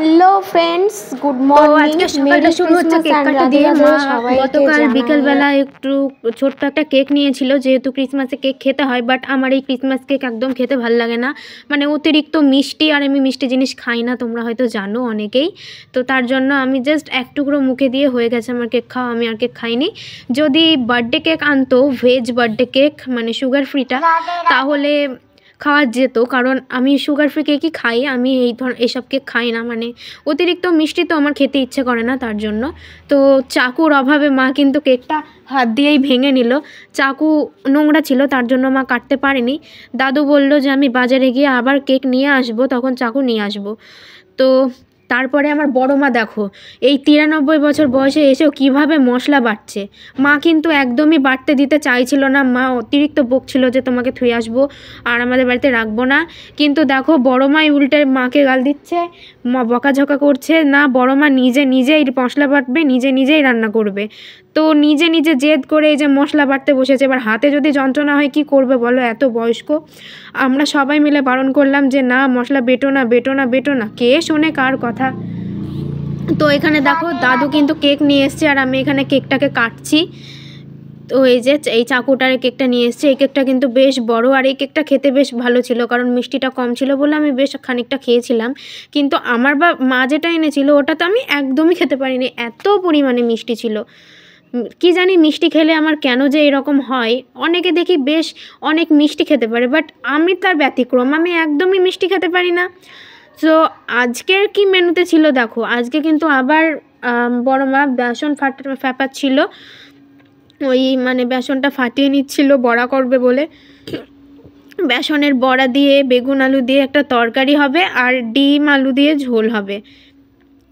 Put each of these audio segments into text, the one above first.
Hello friends, good তো morning. আজকে সকালটা শুরু হচ্ছে কেক কাটা দিয়ে। মা গতকাল বিকেলবেলা একটু ছোট্ট একটা কেক নিয়েছিল, যেহেতু ক্রিসমাসে কেক খেতে হয়, বাট আমার এই ক্রিসমাস কেক একদম খেতে ভালো লাগে না, মানে অতিরিক্ত মিষ্টি, আর আমি মিষ্টি জিনিস খাই না, তোমরা হয়তো জানো অনেকেই। তো তার জন্য আমি জাস্ট এক টুকরো মুখে দিয়ে হয়ে গেছে আমার কেক খাওয়া, আমি আর কেক খাইনি। যদি বার্থডে কেক আনতো, ভেজ বার্থডে কেক মানে সুগার ফ্রিটা, তাহলে খাওয়া যেত, কারণ আমি সুগার ফ্রি কেকই খাই, আমি এইসব কেক খাই না, মানে অতিরিক্ত মিষ্টি তো আমার খেতে ইচ্ছে করে না তার জন্য। তো চাকুর অভাবে মা কিন্তু কেকটা হাত দিয়েই ভেঙে নিল, চাকু নোংরা ছিল তার জন্য মা কাটতে পারেনি। দাদু বলল যে আমি বাজারে গিয়ে আবার কেক নিয়ে আসবো, তখন চাকু নিয়ে আসবো। তো তারপরে আমার বড় মা দেখো, এই 93 বছর বয়সে এসেও কিভাবে মশলা বাটছে। মা কিন্তু একদমই বাটতে দিতে চাইছিল না, মা অতিরিক্ত বকছিল যে তোমাকে থুয়ে আসবো আর আমাদের বাড়িতে রাখবো না। কিন্তু দেখো বড় মাই উল্টে মাকে গাল দিচ্ছে, মা বকাঝকা করছে না, বড় মা নিজেই মশলা বাটবে, নিজেই রান্না করবে। তো নিজে জেদ করে এই যে মশলা বাটতে বসেছে। এবার হাতে যদি যন্ত্রণা হয় কি করবে বলো, এত বয়স্ক। আমরা সবাই মিলে বারণ করলাম যে না, মশলা বেটো না, কে শোনে কার কথা। তো এখানে দেখো দাদু কিন্তু কেক নিয়ে এসছে, আর আমি এখানে কেকটাকে কাটছি। তো এই যে এই চাকুটারে কেকটা নিয়ে এসছে, এই কেকটা কিন্তু বেশ বড়, আর এই কেকটা খেতে বেশ ভালো ছিল, কারণ মিষ্টিটা কম ছিল বলে আমি বেশ খানিকটা খেয়েছিলাম। কিন্তু আমার মা যেটা এনেছিল ওটা তো আমি একদমই খেতে পারিনি, এত পরিমাণে মিষ্টি ছিল। কি জানি মিষ্টি খেলে আমার কেন যে এরকম হয়। অনেকে দেখি বেশ অনেক মিষ্টি খেতে পারে, বাট আমি তার ব্যতিক্রম, আমি একদমই মিষ্টি খেতে পারি না। তো আজকের কি মেনুতে ছিল দেখো, আজকে কিন্তু আবার বড় মা বেসন ফাটাচ্ছিল, ওই মানে বেসনটা ফাটিয়ে নিচ্ছিল বড়া করবে বলে। বেসনের বড়া দিয়ে বেগুন আলু দিয়ে একটা তরকারি হবে, আর ডিম আলু দিয়ে ঝোল হবে।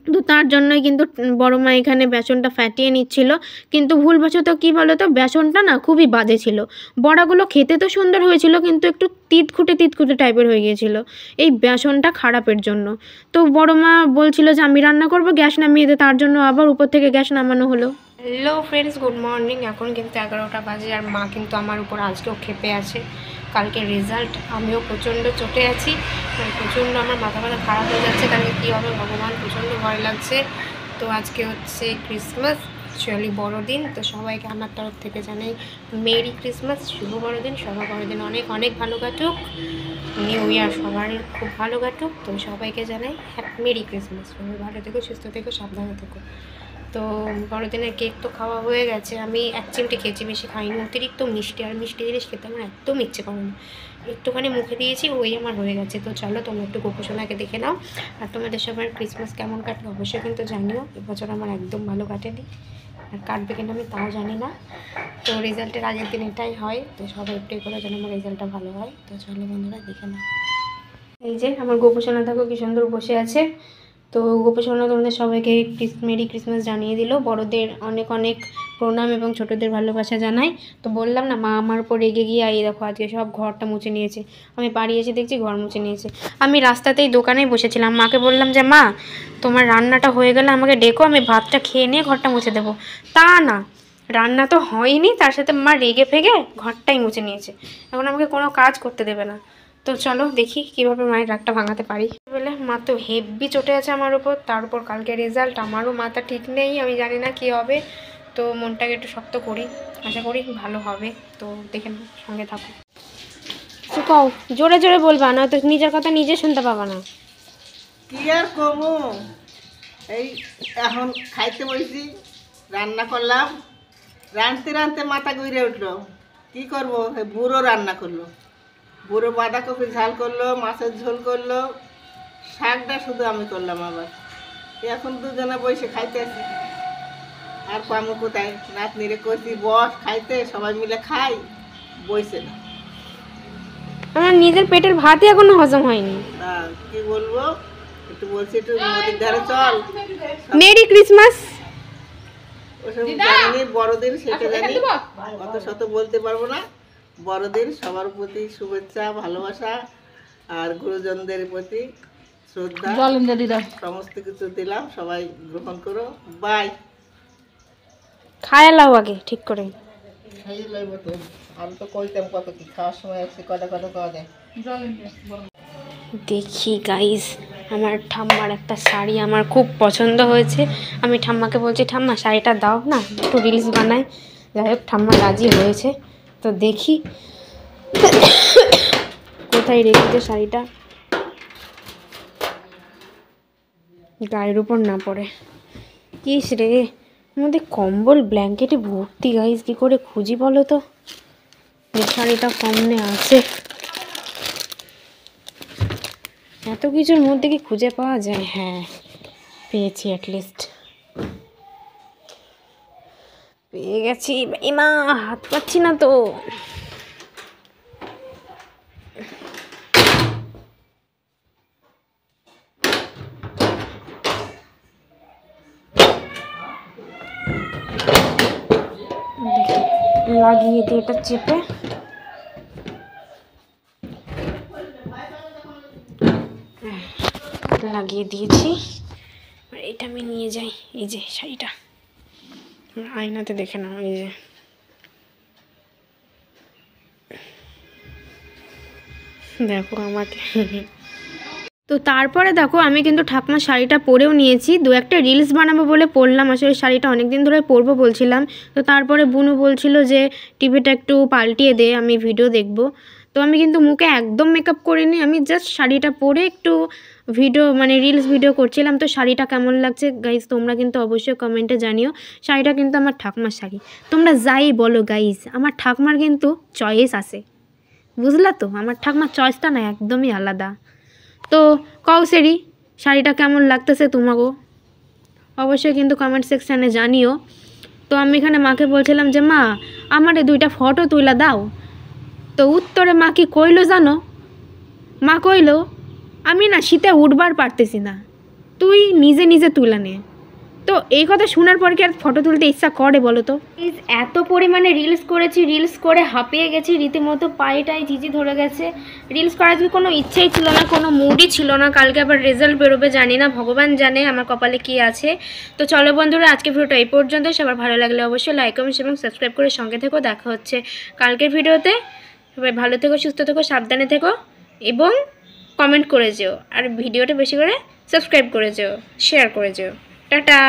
তো তার জন্যই কিন্তু বড় মা এখানে বেসনটা ফাটিয়ে নিচ্ছিল। কিন্তু ভুলবশত কী বলো তো, বেসনটা না খুবই বাজে ছিল। বড়াগুলো খেতে তো সুন্দর হয়েছিল, কিন্তু একটু তিতকুটে টাইপের হয়ে গিয়েছিল এই বেসনটা খারাপের জন্য। তো বড় মা বলছিল যে আমি রান্না করবো, গ্যাস নামিয়ে দে, তার জন্য আবার উপর থেকে গ্যাস নামানো হলো। Hello friends, good morning. এখন কিন্তু 11টা বাজে, আর মা কিন্তু আমার উপর আজকেও ক্ষেপে আছে। কালকে রেজাল্ট, আমিও প্রচণ্ড চটে আছি, প্রচণ্ড আমার মাথা খারাপ হয়ে যাচ্ছে, কালকে কী হবে ভগবান, প্রচণ্ড ভয় লাগছে। তো আজকে হচ্ছে ক্রিসমাস, অ্যাকচুয়ালি বড়দিন। তো সবাইকে আমার তরফ থেকে জানাই মেরি ক্রিসমাস, শুভ বড়দিন। সবার বড়দিন অনেক অনেক ভালো কাটুক, নিউ ইয়ার সবার খুব ভালো কাটুক। তো সবাইকে জানাই মেরি ক্রিসমাস। সবাই ভালো থেকো, সুস্থ থেকো, সাবধানে থেকো। তো বড়দিনের কেক তো খাওয়া হয়ে গেছে, আমি এক চিমটে খেয়েছি, বেশি খাইনি। অতিরিক্ত মিষ্টি, আর মিষ্টি জিনিস খেতে আমার একদম ইচ্ছে করে না, একটুখানি মুখে দিয়েছি, ওই আমার হয়ে গেছে। তো চলো তোমরা একটু গোপোষণাকে দেখে নাও, আর তোমাদের সবার ক্রিসমাস কেমন কাটলো অবশ্যই কিন্তু জানিও। এবছর আমার একদম ভালো কাটেনি, আর কাটবে কিনা আমি তাও জানি না। তো রেজাল্টের আগের দিন এটাই হয়, তো সবাই একটু করে যেন আমার রেজাল্টটা ভালো হয়। তো চলো বন্ধুরা দেখে নাও। এই যে আমার গোপোষণা থাকো কি সুন্দর বসে আছে। তো গোপোষণা তোমাদের সবাইকে মেরি ক্রিসমাস জানিয়ে দিল, বড়দের অনেক অনেক প্রণাম এবং ছোটদের ভালোবাসা জানাই। তো বললাম না, মা আমার উপর রেগে গিয়ে এই দেখো আজকে সব ঘরটা মুছে নিয়েছে। আমি বাড়ি এসে দেখছি ঘর মুছে নিয়েছে। আমি রাস্তাতেই দোকানেই বসেছিলাম, মাকে বললাম যে মা তোমার রান্নাটা হয়ে গেলে আমাকে ডেকো, আমি ভাতটা খেয়ে নিয়ে ঘরটা মুছে দেবো। তা না, রান্না তো হয়নি, তার সাথে মা রেগে ফেগে ঘরটাই মুছে নিয়েছে, এখন আমাকে কোনো কাজ করতে দেবে না। তো চলো দেখি কিভাবে মায়ের রাগটা ভাঙাতে পারি। বলে মা তো হেভি চটে আছে আমার উপর, তার উপর কালকে রেজাল্ট, আমারও মাথা ঠিক নেই, আমি জানি না কি হবে। তো মনটাকে একটু শক্ত করি, আশা করি ভালো হবে। তো দেখে নাও, সঙ্গে থাকো। কও জোরে জোরে বলবা, না তো নিজের কথা নিজে শুনতে পাবা না। কি আর করবো, এই এখন খাইতে বসছি, রান্না করলাম, রাঁধতে মাথা ঘুরে উঠলো। কি করবো, বুড়ো রান্না করলো, বুড়ো বাঁধাকপি ঝাল করলো, মাছের ঝোল করলো, শাকটা শুধু আমি করলাম। আবার এখন দুজনে বসে খাইতে আছি, আর পামু কোথায়। নাতনিরে কইছি বস খাইতে, সবাই মিলে খাই, বইছে না। আমার নিজের পেটের ভাতই এখনো হজম হয়নি। কি বলবো, একটু বলছি একটু নদীর ধারে চল, মেরি ক্রিসমাস। ওসব জানি, বড়দিন সেটা জানি, অত শত বলতে পারবো না। বড়দিন সবার প্রতি শুভেচ্ছা, ভালোবাসা, আর গুরুজনদের প্রতি শ্রদ্ধা, সমস্ত কিছু দিলাম, সবাই গ্রহণ করো। বাই। খায় লাও আগে ঠিক করে, খাইয়ে লইব তো, আমি তো কইতাম কত কি খাওয়ার সময় আছে, কটা খাওয়া যায়। দেখি গাইস আমার ঠাম্মার একটা শাড়ি আমার খুব পছন্দ হয়েছে। আমি ঠাম্মাকে বলছি, ঠাম্মা শাড়িটা দাও না, একটু রিলস বানাই। যাই হোক, ঠাম্মা রাজি হয়েছে। তো দেখি কোথায় রেখেছে শাড়িটা, গায়ের উপর না পড়ে। কিস রে, আমাদের কম্বল ব্ল্যাঙ্কেটে ভর্তি গাইস, কী করে খুঁজি বলো তো? এই শাড়িটা কমনে আছে, এত কিছুর মধ্যে কি খুঁজে পাওয়া যায়? হ্যাঁ, পেয়েছি, অ্যাটলিস্ট পেয়ে গেছি। এমা, হাত পাচ্ছি না তো। লাগিয়ে দিয়ে এটা চেপে লাগিয়ে দিয়েছি। এটা আমি নিয়ে যাই। এই যে শাড়িটা আয়নাতে দেখে নাও, এই যে দেখো আমাকে। তো তারপরে দেখো, আমি কিন্তু ঠাকুমার শাড়িটা পরেও নিয়েছি। দু একটা রিলস বানাবো বলে পরলাম, আসলে শাড়িটা অনেক দিন ধরে পরবো বলছিলাম। তো তারপরে বুনু বলছিল যে টিভিটা একটু পাল্টিয়ে দে, আমি ভিডিও দেখব। তো আমি কিন্তু মুখে একদম মেকআপ করিনি, আমি জাস্ট শাড়িটা পরে একটু ভিডিও মানে রিলস ভিডিও করছিলাম। তো শাড়িটা কেমন লাগছে গাইজ তোমরা কিন্তু অবশ্যই কমেন্টে জানিও। শাড়িটা কিন্তু আমার ঠাকুমার শাড়ি, তোমরা যাই বলো গাইজ, আমার ঠাকুমার কিন্তু চয়েস আছে, বুঝলা তো? আমার ঠাকুমার চয়েসটা না একদমই আলাদা। তো কওসেরি শাড়িটা কেমন লাগতেছে তোমাকেও অবশ্যই কিন্তু কমেন্ট সেকশানে জানিও। তো আমি এখানে মাকে বলছিলাম যে মা, আমারে 2টা ফটো তুইলা দাও। তো উত্তরে মা কি কইলো জানো? মা কইলো, আমি না শীতে উঠবার পারতেছি না, তুই নিজে নিজে তুলে নে। তো এই কথা শোনার পর কি আর ফটো তুলতে ইচ্ছা করে বলো তো? এত পরিমাণে রিলস করেছি, রিলস করে হাঁপিয়ে গেছি রীতিমতো, পায়েটাই ঝিঝি ধরে গেছে। রিলস করার কোনো ইচ্ছেই ছিল না, কোনো মুডই ছিল না। কালকে আবার রেজাল্ট বেরোবে, জানি না, ভগবান জানে আমার কপালে কি আছে। তো চলো বন্ধুরা, আজকে ভিডিওটা এই পর্যন্ত। সবার ভালো লাগলে অবশ্যই লাইক কমেন্ট এবং সাবস্ক্রাইব করে সঙ্গে থেকো। দেখা হচ্ছে কালকের ভিডিওতে। সবাই ভালো থেকো, সুস্থ থেকো, সাবধানে থেকো এবং কমেন্ট করে যেও। আর ভিডিওটা বেশি করে সাবস্ক্রাইব করে যেও, শেয়ার করে যেও। টাটা।